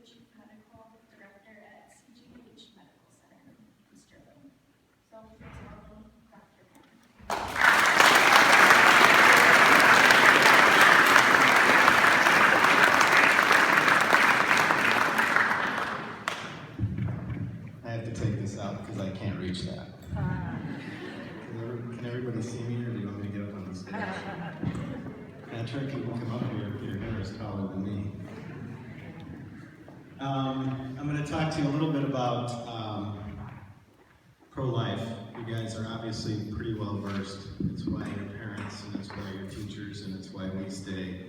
Chief Medical Director at CGH Medical Center in Sterling. So please welcome Dr. Penn. I have to take this out because I can't reach that. Can everybody see me, or do you want me to get up on the stage? Patrick, you can come up here if your hair is taller than me. I'm going to talk to you a little bit about pro-life. You guys are obviously pretty well versed. It's why your parents, and it's why your teachers, and it's why we stay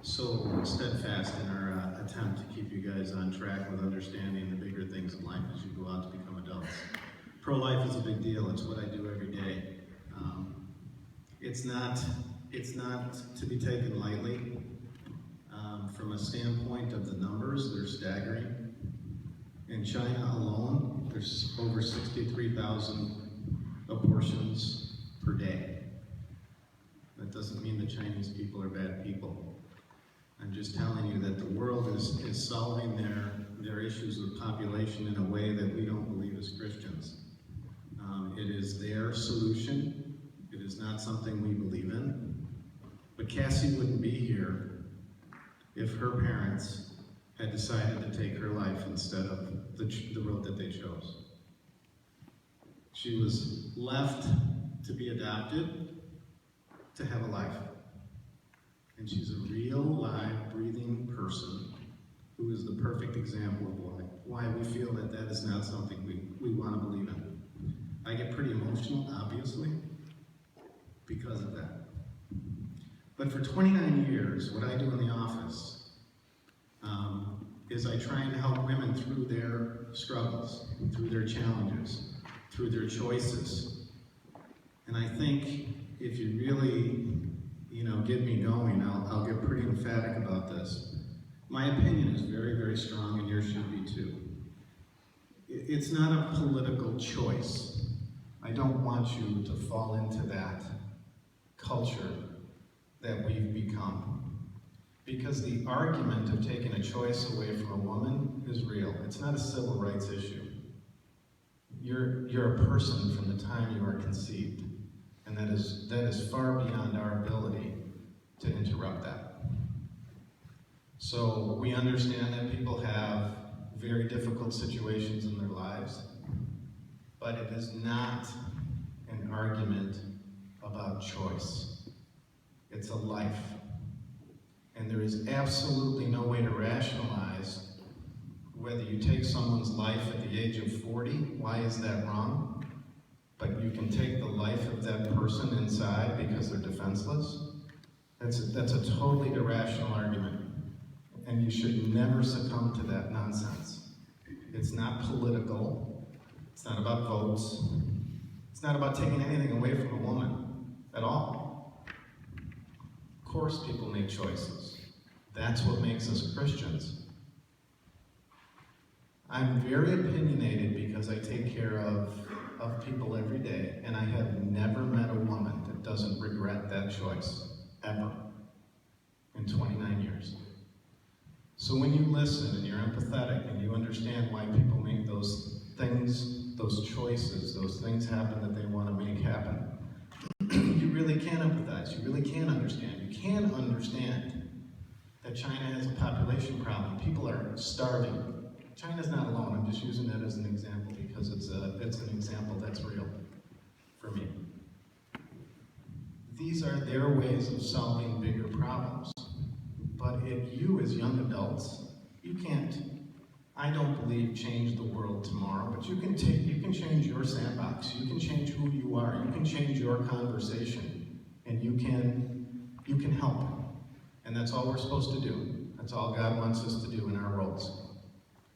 so steadfast in our attempt to keep you guys on track with understanding the bigger things in life as you go out to become adults. Pro-life is a big deal. It's what I do every day. It's not to be taken lightly. From a standpoint of the numbers, they're staggering. In China alone, there's over 63,000 abortions per day. That doesn't mean the Chinese people are bad people. I'm just telling you that the world is solving their issues with population in a way that we don't believe as Christians. It is their solution. It is not something we believe in. But Cassie wouldn't be here if her parents had decided to take her life instead of the road that they chose. She was left to be adopted, to have a life. And she's a real, live, breathing person who is the perfect example of why we feel that that is not something we want to believe in. I get pretty emotional, obviously, because of that. But for 29 years, what I do in the office is I try and help women through their struggles, through their challenges, through their choices. And I think if you really, get me going, I'll get pretty emphatic about this. My opinion is very, very strong, and yours should be too. It's not a political choice. I don't want you to fall into that culture that we've become. Because the argument of taking a choice away from a woman is real. It's not a civil rights issue. You're a person from the time you are conceived. And that is far beyond our ability to interrupt that. So we understand that people have very difficult situations in their lives, but it is not an argument about choice. It's a life. And there is absolutely no way to rationalize whether you take someone's life at the age of 40, why is that wrong? But you can take the life of that person inside because they're defenseless. That's a totally irrational argument. And you should never succumb to that nonsense. It's not political. It's not about votes. It's not about taking anything away from a woman at all. Of course people make choices. That's what makes us Christians. I'm very opinionated because I take care of people every day, and I have never met a woman that doesn't regret that choice, ever, in 29 years. So when you listen and you're empathetic and you understand why people make those things, those choices, those things happen that they want to make happen, you really can empathize, you really can understand. You can understand that China has a population problem. People are starving. China's not alone. I'm just using that as an example because it's an example that's real for me. These are their ways of solving bigger problems. But if you as young adults, you can't, I don't believe, change the world tomorrow, but you can change your sandbox. You can change who you are. You can change your conversation, and you can help. And that's all we're supposed to do. That's all God wants us to do in our roles,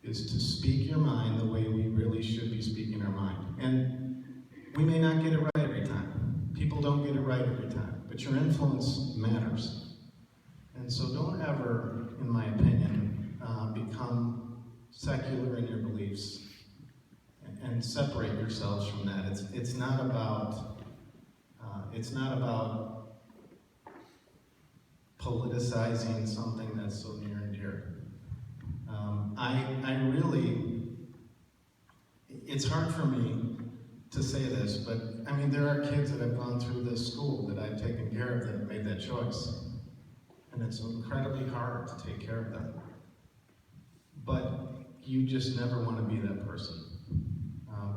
is to speak your mind the way we really should be speaking our mind. And we may not get it right every time. People don't get it right every time, but your influence matters. And so don't ever, in my opinion, become secular in your beliefs and separate yourselves from that. It's not about politicizing something that's so near and dear. I really, it's hard for me to say this, but I mean, there are kids that have gone through this school that I've taken care of that have made that choice. And it's incredibly hard to take care of them. But you just never want to be that person.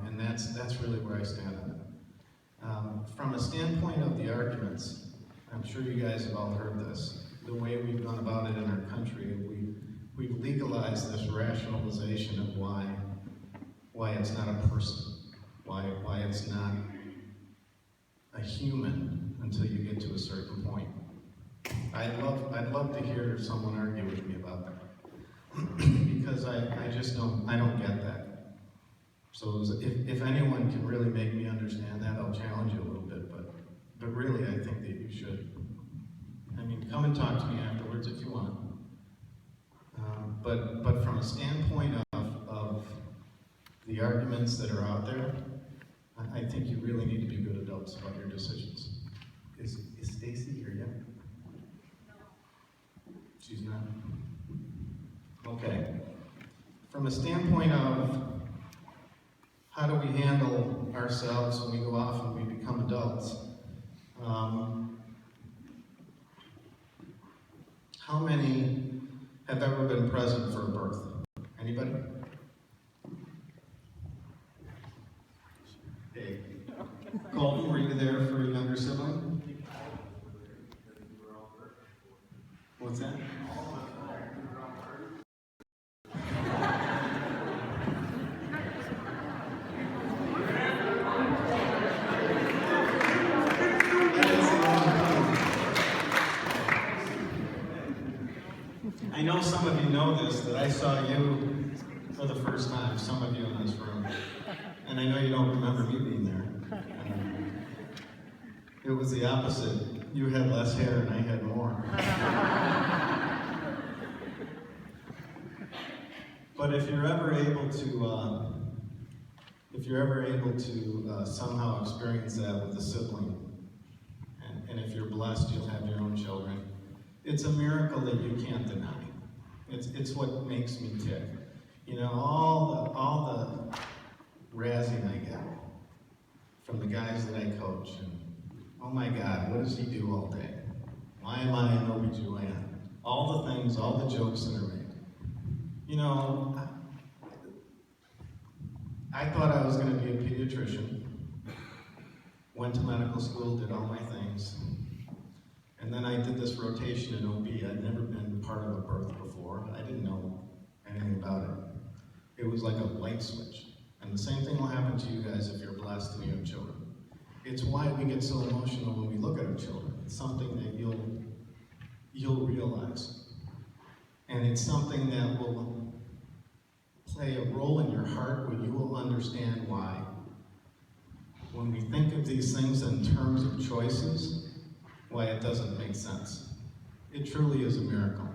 And that's really where I stand on it. From a standpoint of the arguments, I'm sure you guys have all heard this, the way we've gone about it in our country, we've legalized this rationalization of why it's not a person, why it's not a human until you get to a certain point. I'd love to hear someone argue with me about that, because I just don't get that. So if anyone can really make me understand that, I'll challenge you a little bit, but really I think that you should. I mean, come and talk to me afterwards if you want. But from a standpoint of the arguments that are out there, I think you really need to be good adults about your decisions. Is Stacy here yet? She's not? Okay. From a standpoint of how do we handle ourselves when we go off and we become adults, how many have ever been present for a birth? Anybody? Hey. Colton, were you there for a younger sibling? What's that? I know some of you know this, that I saw you for the first time, some of you in this room. And I know you don't remember me being there. It was the opposite. You had less hair and I had more. But if you're ever able to, somehow experience that with a sibling, and if you're blessed, you'll have your own children, it's a miracle that you can't deny. It's what makes me tick. You know, all the razzing I get from the guys that I coach, and oh my God, what does he do all day? Why am I an OB/GYN? All the things, all the jokes that are made. You know, I thought I was going to be a pediatrician, went to medical school, did all my things, and then I did this rotation in OB. I'd never been part of a birth before. I didn't know anything about it. It was like a light switch. And the same thing will happen to you guys if you're blessed and you have children. It's why we get so emotional when we look at our children. It's something that you'll realize. And it's something that will play a role in your heart where you will understand why. When we think of these things in terms of choices, why it doesn't make sense. It truly is a miracle.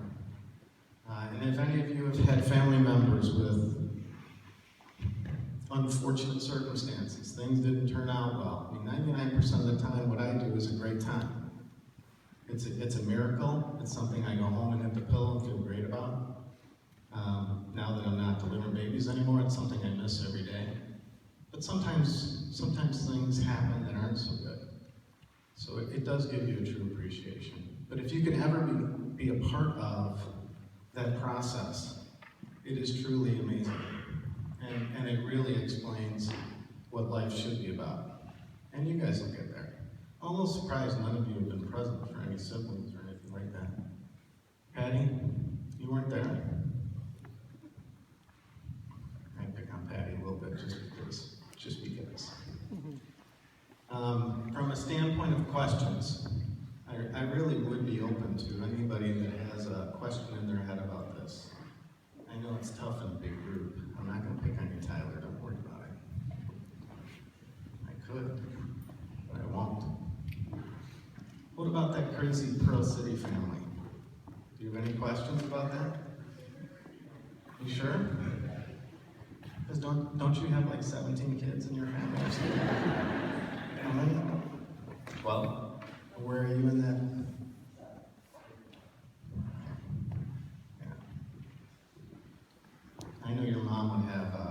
And if any of you have had family members with unfortunate circumstances, things didn't turn out well, I mean, 99% of the time what I do is a great time. It's a miracle. It's something I go home and hit the pillow and feel great about. Now that I'm not delivering babies anymore, it's something I miss every day. But sometimes things happen that aren't so good. So it does give you a true appreciation. But if you can ever be a part of that process, it is truly amazing. And it really explains what life should be about. And you guys will get there. I'm a little surprised none of you have been present for any siblings or anything like that. Patty, you weren't there? I pick on Patty a little bit just because. From a standpoint of questions, I really would be open to anybody that has a question in their head about this. I know it's tough in a big group. I'm not going to pick on you, Tyler. Don't worry about it. I could, but I won't. What about that crazy Pearl City family? Do you have any questions about that? You sure? Because don't you have like 17 kids in your family or something? How many? 12? Where are you in that? Yeah. I know your mom would have